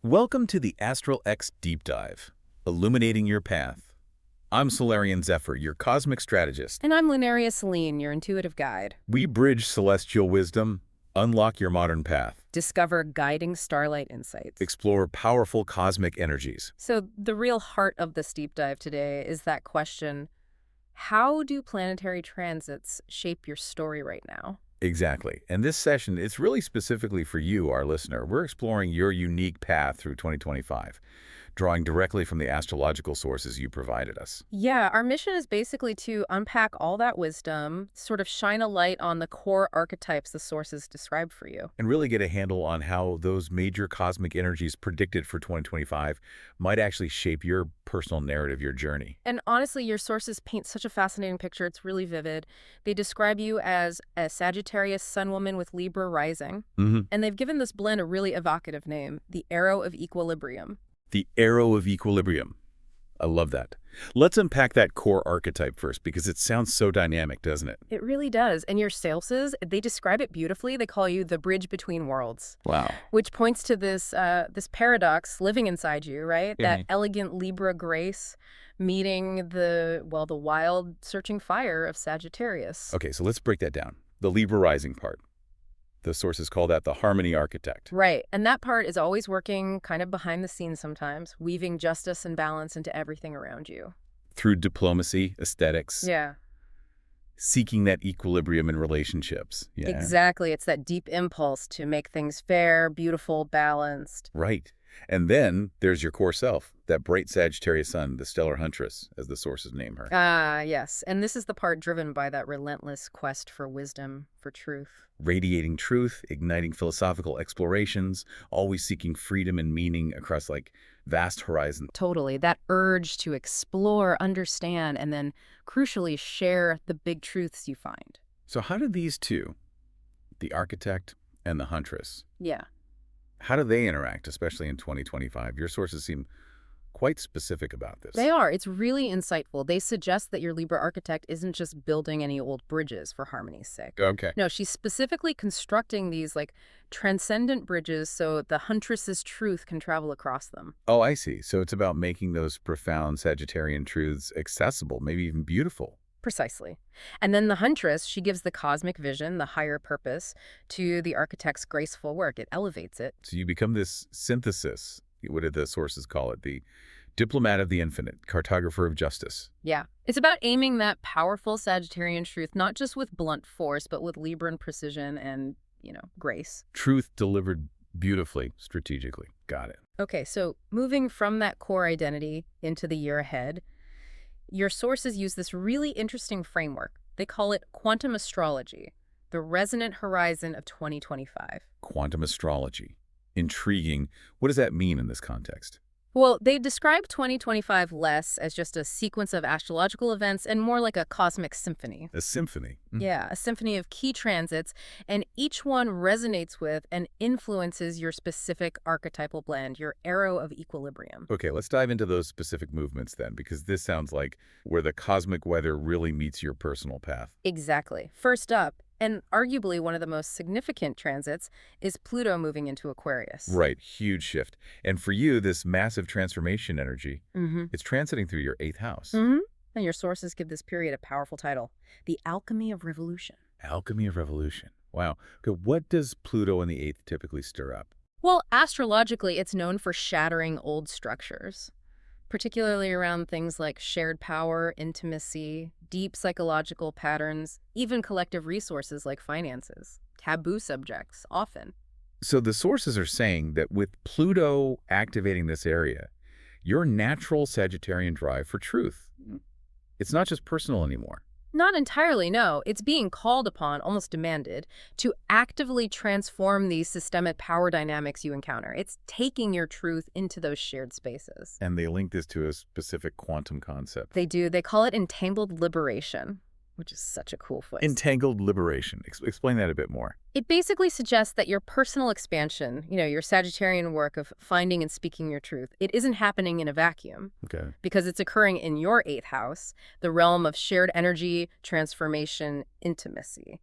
Welcome to the ASTRALX Deep Dive, Illuminating Your Path. I'm Solarian Zephyr, your Cosmic Strategist. And I'm Lunaria Celine, your intuitive guide. We bridge celestial wisdom, unlock your modern path, Discover guiding starlight insights. explore powerful cosmic energies. So the real heart of this deep dive today is that question, how do planetary transits shape your story right now? Exactly. And this session, it's really specifically for you, our listener. We're exploring your unique path through 2025, drawing directly from the astrological sources you provided us. Yeah, our mission is basically to unpack all that wisdom, sort of shine a light on the core archetypes the sources describe for you. And really get a handle on how those major cosmic energies predicted for 2025 might actually shape your personal narrative, your journey. And honestly, your sources paint such a fascinating picture. It's really vivid. They describe you as a Sagittarius Sun Woman with Libra Rising. And they've given this blend a really evocative name, the Arrow of Equilibrium. The Arrow of Equilibrium. I love that. Let's unpack that core archetype first because it sounds so dynamic, doesn't it? It really does. And your sources, they describe it beautifully. They call you the bridge between worlds. Wow. Which points to this paradox living inside you, right? Yeah. That elegant Libra grace meeting the wild searching fire of Sagittarius. Okay, so let's break that down. The Libra Rising part. The sources call that the harmony architect. Right. And that part is always working kind of behind the scenes sometimes, weaving justice and balance into everything around you. Through diplomacy, aesthetics, Yeah. seeking that equilibrium in relationships. Yeah. Exactly. It's that deep impulse to make things fair, beautiful, balanced. Right. And then there's your core self, that bright Sagittarius sun, the Stellar Huntress, as the sources name her. Ah, yes. And this is the part driven by that relentless quest for wisdom, for truth. Radiating truth, igniting philosophical explorations, always seeking freedom and meaning across vast horizons. Totally. That urge to explore, understand, and then crucially share the big truths you find. So how do these two, the architect and the huntress, Yeah. how do they interact, especially in 2025? Your sources seem quite specific about this. They are. It's really insightful. They suggest that your Libra architect isn't just building any old bridges for harmony's sake. Okay. No, she's specifically constructing these transcendent bridges so the huntress's truth can travel across them. Oh, I see. So it's about making those profound Sagittarian truths accessible, maybe even beautiful. Precisely. And then the huntress, she gives the cosmic vision, the higher purpose, to the architect's graceful work. It elevates it. So you become this synthesis. What did the sources call it? The diplomat of the infinite, cartographer of justice. Yeah. It's about aiming that powerful Sagittarian truth, not just with blunt force, but with Libran precision and, grace. Truth delivered beautifully, strategically. Got it. Okay, so moving from that core identity into the year ahead, your sources use this really interesting framework. They call it quantum astrology, the resonant horizon of 2025. Quantum astrology. Intriguing. What does that mean in this context? Well, they describe 2025 less as just a sequence of astrological events and more like a cosmic symphony. A symphony. Yeah, a symphony of key transits, and each one resonates with and influences your specific archetypal blend, your arrow of equilibrium. Okay, let's dive into those specific movements then, because this sounds like where the cosmic weather really meets your personal path. Exactly. First up, and arguably one of the most significant transits, is Pluto moving into Aquarius. Right, huge shift. And for you, this massive transformation energy, Mm-hmm. it's transiting through your 8th house. Mm-hmm. And your sources give this period a powerful title, the Alchemy of Revolution. Alchemy of Revolution. Wow. Okay, what does Pluto in the 8th typically stir up? Well, astrologically, it's known for shattering old structures, particularly around things like shared power, intimacy, deep psychological patterns, even collective resources like finances, taboo subjects, often. So the sources are saying that with Pluto activating this area, your natural Sagittarian drive for truth, it's not just personal anymore. Not entirely, no. It's being called upon, almost demanded, to actively transform these systemic power dynamics you encounter. It's taking your truth into those shared spaces. And they link this to a specific quantum concept. They do. They call it entangled liberation, which is such a cool phrase. Entangled liberation. Explain that a bit more. It basically suggests that your personal expansion, your Sagittarian work of finding and speaking your truth, it isn't happening in a vacuum Okay. because it's occurring in your 8th house, the realm of shared energy, transformation, intimacy.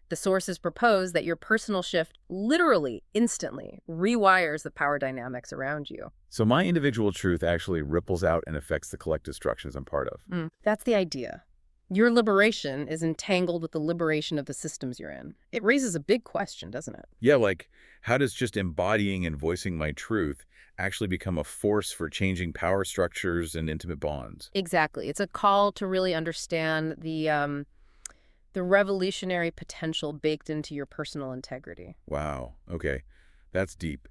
The sources propose that your personal shift literally, instantly, rewires the power dynamics around you. So my individual truth actually ripples out and affects the collective structures I'm part of. That's the idea. Your liberation is entangled with the liberation of the systems you're in. It raises a big question, doesn't it? Yeah, like, how does just embodying and voicing my truth actually become a force for changing power structures and intimate bonds? Exactly. It's a call to really understand the revolutionary potential baked into your personal integrity. Wow. Okay. That's deep.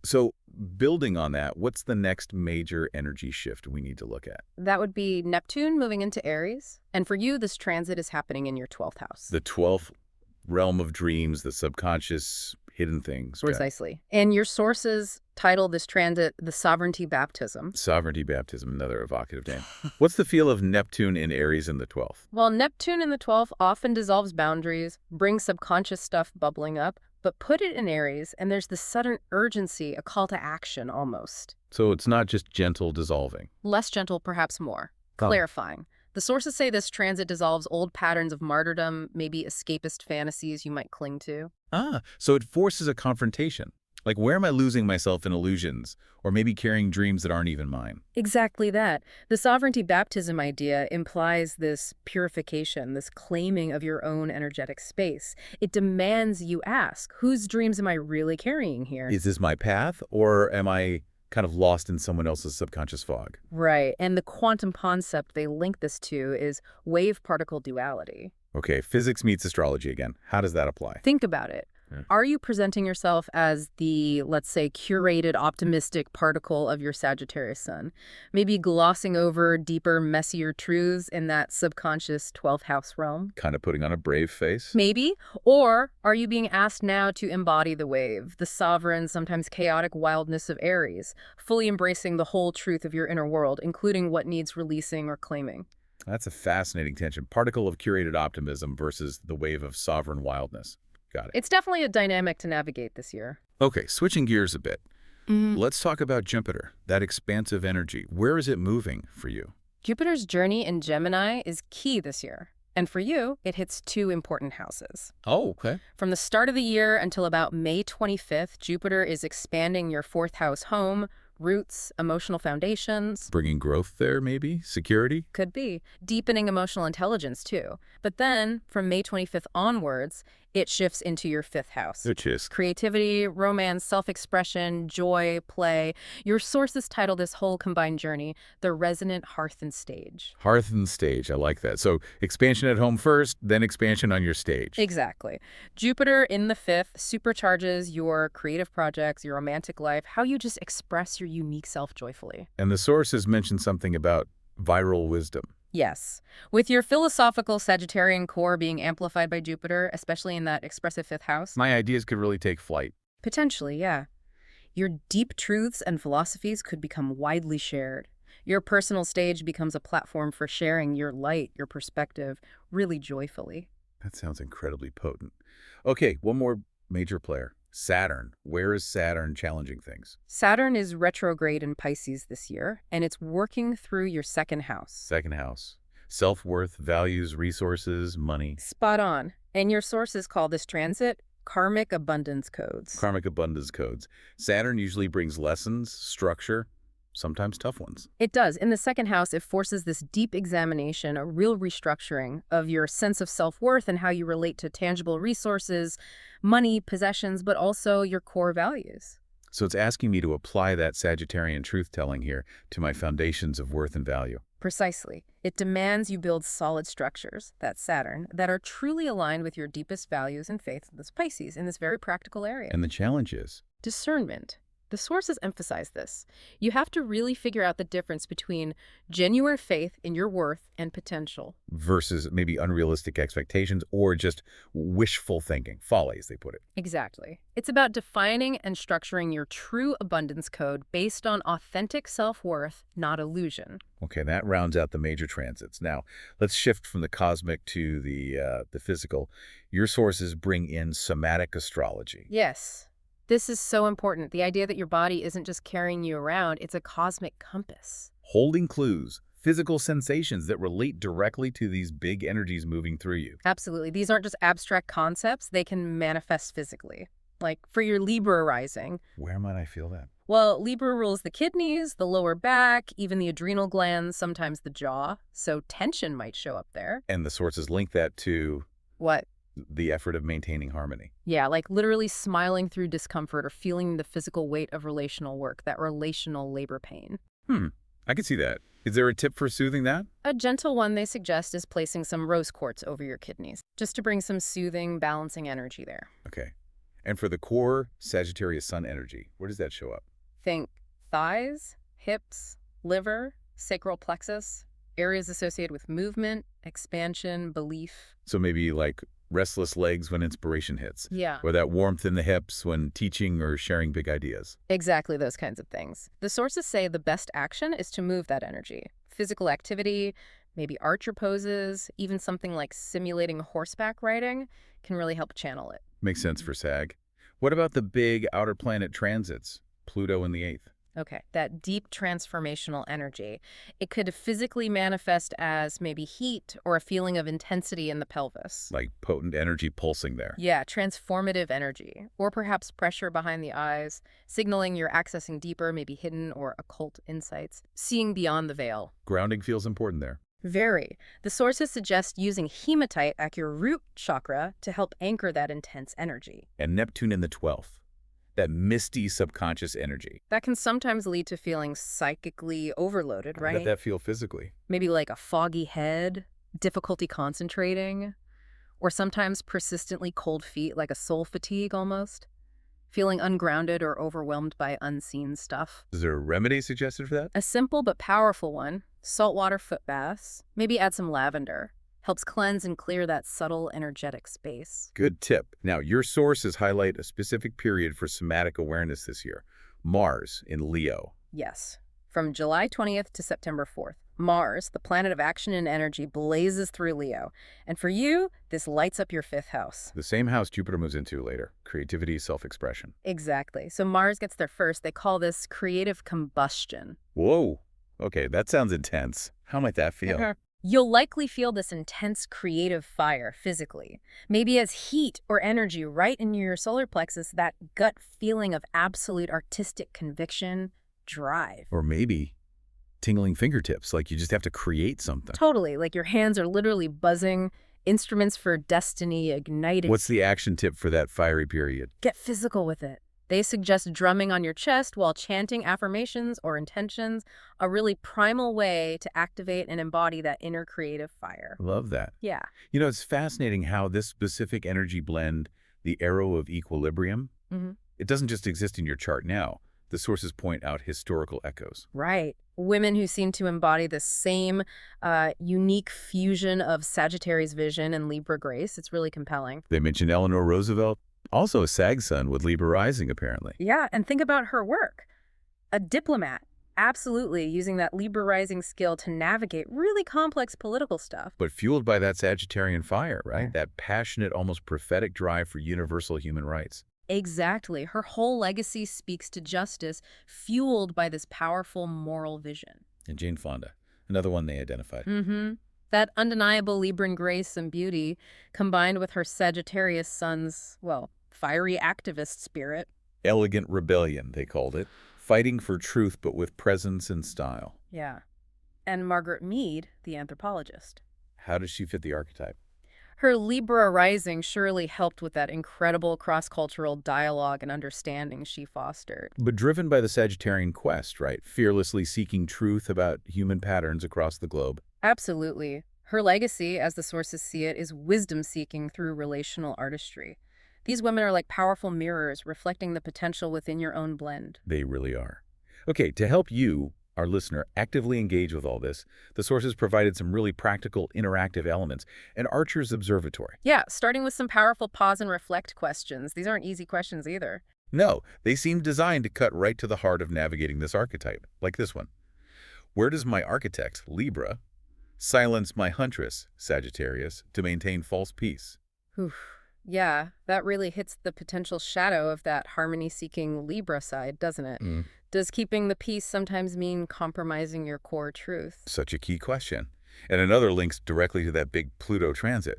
So building on that, what's the next major energy shift we need to look at? That would be Neptune moving into Aries. And for you, this transit is happening in your 12th house. The 12th realm of dreams, the subconscious hidden things. Got it. Precisely. And your sources title this transit the Sovereignty Baptism. Sovereignty baptism, another evocative name. What's the feel of Neptune in Aries in the 12th? While Neptune in the 12th often dissolves boundaries, brings subconscious stuff bubbling up, but put it in Aries, and there's this sudden urgency, a call to action almost. So it's not just gentle dissolving. Less gentle, perhaps more. Oh. Clarifying. The sources say this transit dissolves old patterns of martyrdom, maybe escapist fantasies you might cling to. So it forces a confrontation. Like, where am I losing myself in illusions, or maybe carrying dreams that aren't even mine? Exactly that. The sovereignty baptism idea implies this purification, this claiming of your own energetic space. It demands you ask, whose dreams am I really carrying here? Is this my path, or am I kind of lost in someone else's subconscious fog? Right. And the quantum concept they link this to is wave-particle duality. Okay, physics meets astrology again. How does that apply? Think about it. Are you presenting yourself as the, let's say, curated, optimistic particle of your Sagittarius sun? Maybe glossing over deeper, messier truths in that subconscious 12th house realm? Kind of putting on a brave face? Maybe. Or are you being asked now to embody the wave, the sovereign, sometimes chaotic wildness of Aries, fully embracing the whole truth of your inner world, including what needs releasing or claiming? That's a fascinating tension. Particle of curated optimism versus the wave of sovereign wildness. Got it. It's definitely a dynamic to navigate this year. Okay, switching gears a bit. Let's talk about Jupiter, that expansive energy. Where is it moving for you? Jupiter's journey in Gemini is key this year. And for you, it hits two important houses. Oh, okay. From the start of the year until about May 25th, Jupiter is expanding your 4th house home, roots, emotional foundations. Bringing growth there, maybe? Security? Could be. Deepening emotional intelligence, too. But then, from May 25th onwards, it shifts into your 5th house. Which is? Creativity, romance, self-expression, joy, play. Your sources title this whole combined journey the resonant hearth and stage. Hearth and stage, I like that. So expansion at home first, then expansion on your stage. Exactly. Jupiter in the 5th supercharges your creative projects, your romantic life, how you just express your unique self joyfully. And the sources mention something about viral wisdom. Yes. With your philosophical Sagittarian core being amplified by Jupiter, especially in that expressive 5th house. My ideas could really take flight. Potentially, yeah. Your deep truths and philosophies could become widely shared. Your personal stage becomes a platform for sharing your light, your perspective, really joyfully. That sounds incredibly potent. Okay, one more major player. Saturn. Where is Saturn challenging things? Saturn is retrograde in Pisces this year, and it's working through your 2nd house. Second house. Self-worth, values, resources, money. Spot on. And your sources call this transit karmic abundance codes. Karmic abundance codes. Saturn usually brings lessons, structure, sometimes tough ones. It does. In the 2nd house, it forces this deep examination, a real restructuring of your sense of self-worth and how you relate to tangible resources, money, possessions, but also your core values. So it's asking me to apply that Sagittarian truth-telling here to my foundations of worth and value. Precisely. It demands you build solid structures, that's Saturn, that are truly aligned with your deepest values and faith, this Pisces, in this very practical area. And the challenge is? Discernment. The sources emphasize this. You have to really figure out the difference between genuine faith in your worth and potential. Versus maybe unrealistic expectations or just wishful thinking, folly, as they put it. Exactly. It's about defining and structuring your true abundance code based on authentic self-worth, not illusion. Okay, that rounds out the major transits. Now, let's shift from the cosmic to the physical. Your sources bring in somatic astrology. Yes. This is so important. The idea that your body isn't just carrying you around, it's a cosmic compass. Holding clues, physical sensations that relate directly to these big energies moving through you. Absolutely. These aren't just abstract concepts. They can manifest physically. Like for your Libra rising. Where might I feel that? Well, Libra rules the kidneys, the lower back, even the adrenal glands, sometimes the jaw. So tension might show up there. And the sources link that to What? the effort of maintaining harmony. Yeah, like literally smiling through discomfort or feeling the physical weight of relational work, that relational labor pain. I can see that. Is there a tip for soothing that? A gentle one they suggest is placing some rose quartz over your kidneys, just to bring some soothing, balancing energy there. Okay. And for the core Sagittarius Sun energy, where does that show up? Think thighs, hips, liver, sacral plexus, areas associated with movement, expansion, belief. So maybe like restless legs when inspiration hits, Yeah, or that warmth in the hips when teaching or sharing big ideas. exactly those kinds of things. The sources say the best action is to move that energy. Physical activity, maybe archer poses, even something like simulating horseback riding can really help channel it. Makes sense for Sag. What about the big outer planet transits? Pluto in the 8th. Okay, that deep transformational energy. It could physically manifest as maybe heat or a feeling of intensity in the pelvis. Like potent energy pulsing there. Yeah, transformative energy. Or perhaps pressure behind the eyes, signaling you're accessing deeper, maybe hidden or occult insights. Seeing beyond the veil. Grounding feels important there. Very. The sources suggest using hematite at your root chakra to help anchor that intense energy. And Neptune in the 12th. That misty subconscious energy. That can sometimes lead to feeling psychically overloaded, How right? did that feel physically? Maybe like a foggy head, difficulty concentrating, or sometimes persistently cold feet, like a soul fatigue almost. Feeling ungrounded or overwhelmed by unseen stuff. Is there a remedy suggested for that? A simple but powerful one, saltwater foot baths. Maybe add some lavender. Helps cleanse and clear that subtle, energetic space. Good tip. Now, your sources highlight a specific period for somatic awareness this year. Mars in Leo. Yes. From July 20th to September 4th, Mars, the planet of action and energy, blazes through Leo. And for you, this lights up your 5th house. The same house Jupiter moves into later. Creativity, self-expression. Exactly. So Mars gets there first. They call this creative combustion. Whoa. Okay, that sounds intense. How might that feel? You'll likely feel this intense creative fire physically, maybe as heat or energy right in your solar plexus, that gut feeling of absolute artistic conviction, drive. Or maybe tingling fingertips, like you just have to create something. Totally, like your hands are literally buzzing, instruments for destiny igniting. What's the action tip for that fiery period? Get physical with it. They suggest drumming on your chest while chanting affirmations or intentions, a really primal way to activate and embody that inner creative fire. Love that. Yeah. You know, it's fascinating how this specific energy blend, the arrow of equilibrium, it doesn't just exist in your chart now. The sources point out historical echoes. Right. Women who seem to embody the same unique fusion of Sagittarius vision and Libra grace. It's really compelling. They mentioned Eleanor Roosevelt, also a Sag Sun with Libra Rising, apparently. Yeah, and think about her work. A diplomat, absolutely, using that Libra Rising skill to navigate really complex political stuff. But fueled by that Sagittarian fire, right? That passionate, almost prophetic drive for universal human rights. Exactly. Her whole legacy speaks to justice, fueled by this powerful moral vision. And Jane Fonda, another one they identified. That undeniable Libran grace and beauty, combined with her Sagittarius Sun's, well, fiery activist spirit. Elegant rebellion, they called it. Fighting for truth, but with presence and style. Yeah. And Margaret Mead, the anthropologist. How does she fit the archetype? Her Libra rising surely helped with that incredible cross-cultural dialogue and understanding she fostered. But driven by the Sagittarian quest, right? Fearlessly seeking truth about human patterns across the globe. Absolutely. Her legacy, as the sources see it, is wisdom-seeking through relational artistry. These women are like powerful mirrors reflecting the potential within your own blend. They really are. Okay, to help you, our listener, actively engage with all this, the sources provided some really practical, interactive elements. An Archer's Observatory. Yeah, starting with some powerful pause and reflect questions. These aren't easy questions either. No, they seem designed to cut right to the heart of navigating this archetype, like this one. Where does my architect, Libra, silence my huntress, Sagittarius, to maintain false peace? Oof. Yeah, that really hits the potential shadow of that harmony-seeking Libra side, doesn't it? Does keeping the peace sometimes mean compromising your core truth? Such a key question. And another links directly to that big Pluto transit.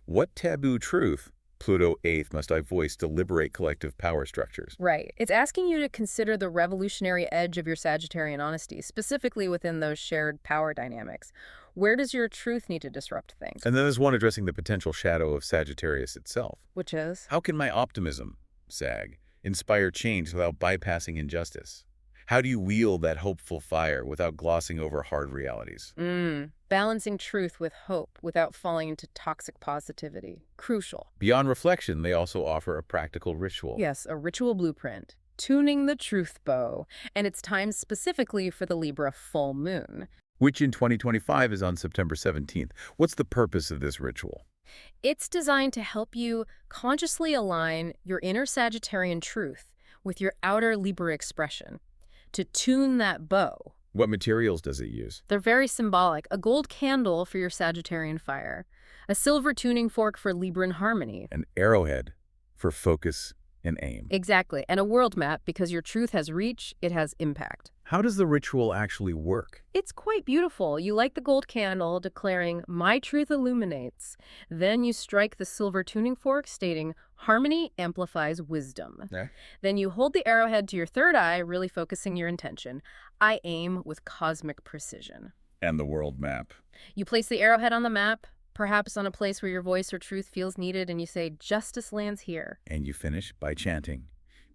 What taboo truth, Pluto 8th, must I voice to liberate collective power structures? Right. It's asking you to consider the revolutionary edge of your Sagittarian honesty, specifically within those shared power dynamics. Where does your truth need to disrupt things? And then there's one addressing the potential shadow of Sagittarius itself. Which is? How can my optimism, Sag, inspire change without bypassing injustice? How do you wield that hopeful fire without glossing over hard realities? Balancing truth with hope without falling into toxic positivity. Crucial. Beyond reflection, they also offer a practical ritual. Yes, a ritual blueprint. Tuning the truth bow. And it's timed specifically for the Libra full moon. Which in 2025 is on September 17th. What's the purpose of this ritual? It's designed to help you consciously align your inner Sagittarian truth with your outer Libra expression. To tune that bow. What materials does it use? They're very symbolic. A gold candle for your Sagittarian fire. A silver tuning fork for Libran harmony. An arrowhead for focus and aim. Exactly. And a world map because your truth has reach, it has impact. How does the ritual actually work? It's quite beautiful. You light the gold candle, declaring, "My truth illuminates." Then you strike the silver tuning fork, stating, "Harmony amplifies wisdom." Yeah. Then you hold the arrowhead to your third eye, really focusing your intention. "I aim with cosmic precision." And the world map. You place the arrowhead on the map, perhaps on a place where your voice or truth feels needed, and you say, "Justice lands here." And you finish by chanting,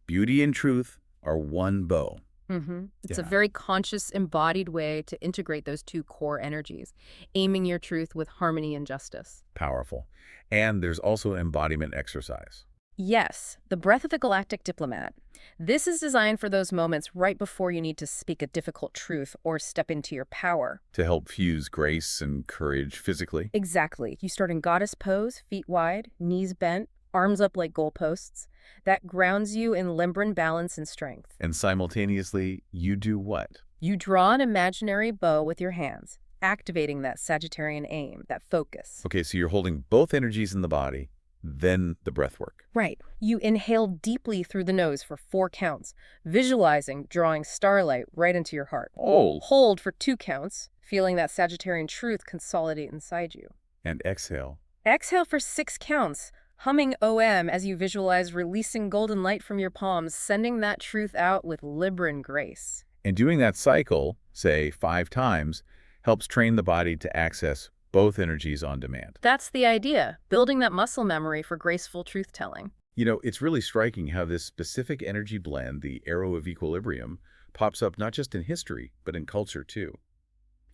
"Beauty and truth are one bow." It's a Yeah. very conscious, embodied way to integrate those two core energies, aiming your truth with harmony and justice. Powerful. And there's also embodiment exercise. Yes, the breath of the galactic diplomat. This is designed for those moments right before you need to speak a difficult truth or step into your power. To help fuse grace and courage physically. Exactly. You start in goddess pose, feet wide, knees bent, arms up like goalposts. That grounds you in Libran balance and strength. And simultaneously, you do what? You draw an imaginary bow with your hands, activating that Sagittarian aim, that focus. Okay, so you're holding both energies in the body, then the breath work. Right. You inhale deeply through the nose for 4 counts, visualizing drawing starlight right into your heart. Oh. Hold for 2 counts, feeling that Sagittarian truth consolidate inside you. And exhale. Exhale for 6 counts, humming OM as you visualize releasing golden light from your palms, sending that truth out with Libran grace. And doing that cycle, say 5 times, helps train the body to access both energies on demand. That's the idea, building that muscle memory for graceful truth-telling. You know, it's really striking how this specific energy blend, the arrow of equilibrium, pops up not just in history, but in culture too.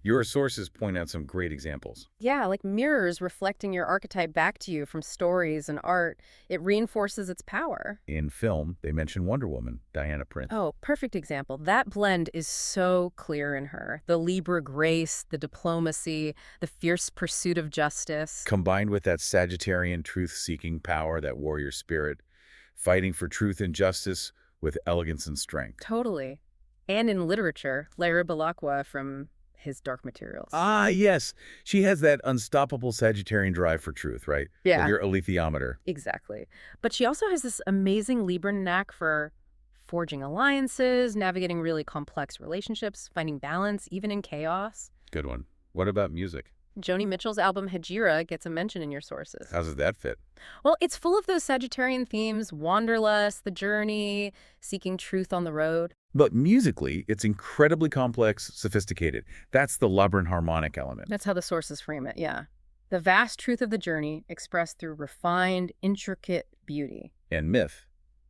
Your sources point out some great examples. Yeah, like mirrors reflecting your archetype back to you from stories and art. It reinforces its power. In film, they mention Wonder Woman, Diana Prince. Oh, perfect example. That blend is so clear in her. The Libra grace, the diplomacy, the fierce pursuit of justice. Combined with that Sagittarian truth-seeking power, that warrior spirit, fighting for truth and justice with elegance and strength. Totally. And in literature, Lyra Belacqua from his Dark Materials. Ah, yes. She has that unstoppable Sagittarian drive for truth, right? Yeah. Like your alethiometer. Exactly. But she also has this amazing Libra knack for forging alliances, navigating really complex relationships, finding balance, even in chaos. Good one. What about music? Joni Mitchell's album Hejira gets a mention in your sources. How does that fit? Well, it's full of those Sagittarian themes, wanderlust, the journey, seeking truth on the road. But musically, it's incredibly complex, sophisticated. That's the Libran harmonic element. That's how the sources frame it, yeah. The vast truth of the journey expressed through refined, intricate beauty. And myth.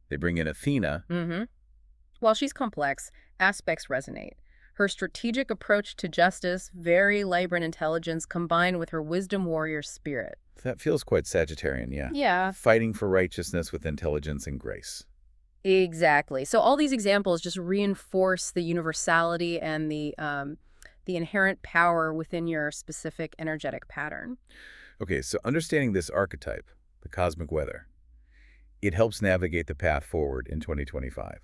They bring in Athena. While she's complex, aspects resonate. Her strategic approach to justice, very Libran intelligence, combined with her wisdom warrior spirit. That feels quite Sagittarian, yeah. Yeah. Fighting for righteousness with intelligence and grace. Exactly. So all these examples just reinforce the universality and the inherent power within your specific energetic pattern. Okay, so understanding this archetype, the cosmic weather, it helps navigate the path forward in 2025.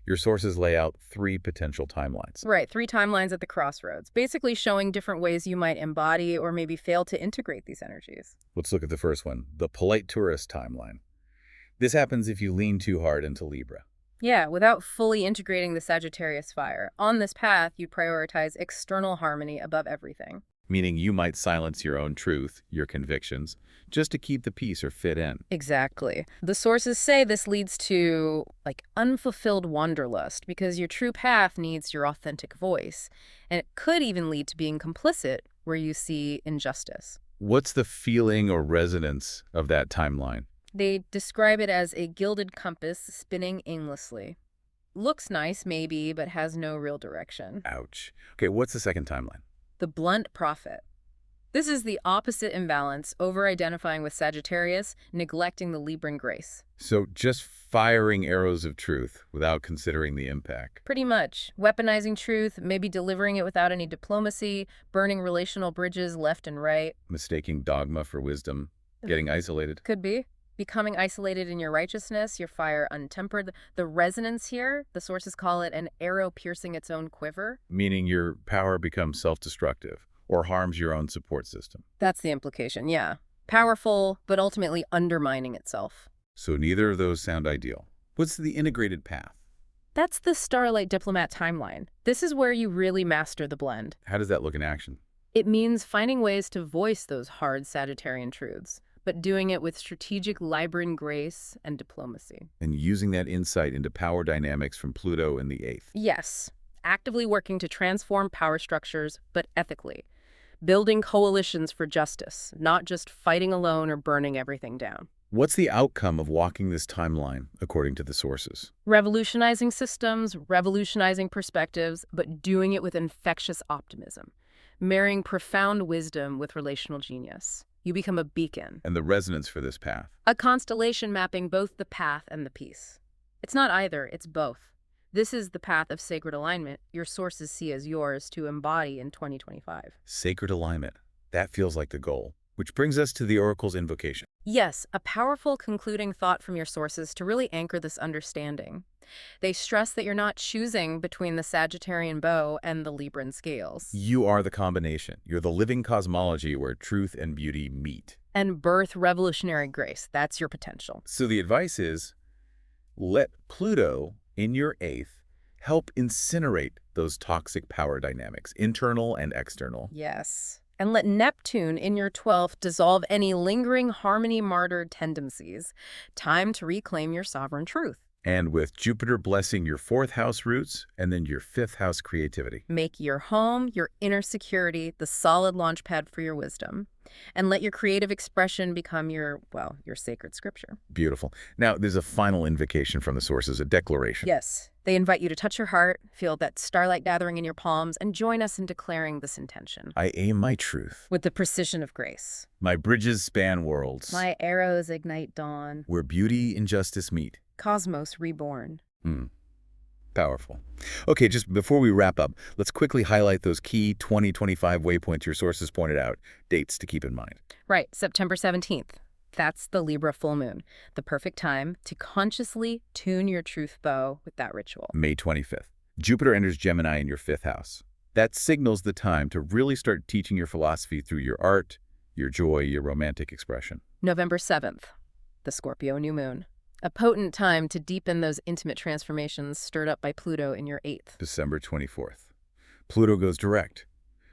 Your sources lay out 3 potential timelines. Right, 3 timelines at the crossroads, basically showing different ways you might embody or maybe fail to integrate these energies. Let's look at the first one, the polite tourist timeline. This happens if you lean too hard into Libra. Yeah, without fully integrating the Sagittarius fire. On this path, you prioritize external harmony above everything. Meaning you might silence your own truth, your convictions, just to keep the peace or fit in. Exactly. The sources say this leads to, like, unfulfilled wanderlust because your true path needs your authentic voice. And it could even lead to being complicit where you see injustice. What's the feeling or resonance of that timeline? They describe it as a gilded compass spinning aimlessly. Looks nice, maybe, but has no real direction. Ouch. Okay, what's the second timeline? The blunt prophet. This is the opposite imbalance, over-identifying with Sagittarius, neglecting the Libran grace. So just firing arrows of truth without considering the impact. Pretty much. Weaponizing truth, maybe delivering it without any diplomacy, burning relational bridges left and right. Mistaking dogma for wisdom, getting isolated. Could be. Becoming isolated in your righteousness, your fire untempered. The resonance here, the sources call it an arrow piercing its own quiver. Meaning your power becomes self-destructive or harms your own support system. That's the implication, yeah. Powerful, but ultimately undermining itself. So neither of those sound ideal. What's the integrated path? That's the Starlight Diplomat timeline. This is where you really master the blend. How does that look in action? It means finding ways to voice those hard Sagittarian truths, but doing it with strategic Libran grace and diplomacy. And using that insight into power dynamics from Pluto in the 8th. Yes, actively working to transform power structures, but ethically. Building coalitions for justice, not just fighting alone or burning everything down. What's the outcome of walking this timeline, according to the sources? Revolutionizing systems, revolutionizing perspectives, but doing it with infectious optimism. Marrying profound wisdom with relational genius. You become a beacon. And the resonance for this path? A constellation mapping both the path and the peace. It's not either, it's both. This is the path of sacred alignment your sources see as yours to embody in 2025. Sacred alignment. That feels like the goal. Which brings us to the Oracle's invocation. Yes, a powerful concluding thought from your sources to really anchor this understanding. They stress that you're not choosing between the Sagittarian bow and the Libran scales. You are the combination. You're the living cosmology where truth and beauty meet. And birth revolutionary grace. That's your potential. So the advice is, let Pluto in your 8th help incinerate those toxic power dynamics, internal and external. Yes. And let Neptune in your 12th dissolve any lingering harmony-martyred tendencies. Time to reclaim your sovereign truth. And with Jupiter blessing your 4th house roots and then your 5th house creativity. Make your home, your inner security, the solid launch pad for your wisdom. And let your creative expression become your sacred scripture. Beautiful. Now, there's a final invocation from the sources, a declaration. Yes. They invite you to touch your heart, feel that starlight gathering in your palms, and join us in declaring this intention. I aim my truth. With the precision of grace. My bridges span worlds. My arrows ignite dawn. Where beauty and justice meet. Cosmos reborn. Powerful. Okay, just before we wrap up, let's quickly highlight those key 2025 waypoints your sources pointed out, dates to keep in mind. Right, September 17th. That's the Libra full moon, the perfect time to consciously tune your truth bow with that ritual. May 25th. Jupiter enters Gemini in your 5th house. That signals the time to really start teaching your philosophy through your art, your joy, your romantic expression. November 7th. The Scorpio new moon. A potent time to deepen those intimate transformations stirred up by Pluto in your 8th. December 24th. Pluto goes direct.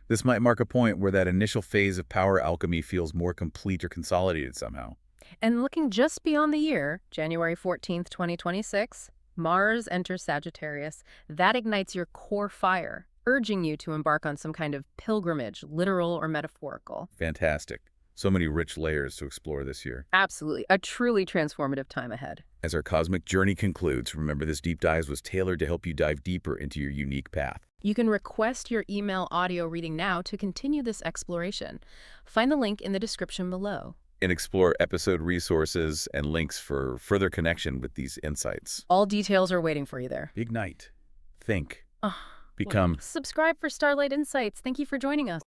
This might mark a point where that initial phase of power alchemy feels more complete or consolidated somehow. And looking just beyond the year, January 14th, 2026, Mars enters Sagittarius. That ignites your core fire, urging you to embark on some kind of pilgrimage, literal or metaphorical. Fantastic. So many rich layers to explore this year. Absolutely. A truly transformative time ahead. As our cosmic journey concludes, remember this deep dive was tailored to help you dive deeper into your unique path. You can request your email audio reading now to continue this exploration. Find the link in the description below. And explore episode resources and links for further connection with these insights. All details are waiting for you there. Ignite. Think. Become. Subscribe for Starlight Insights. Thank you for joining us.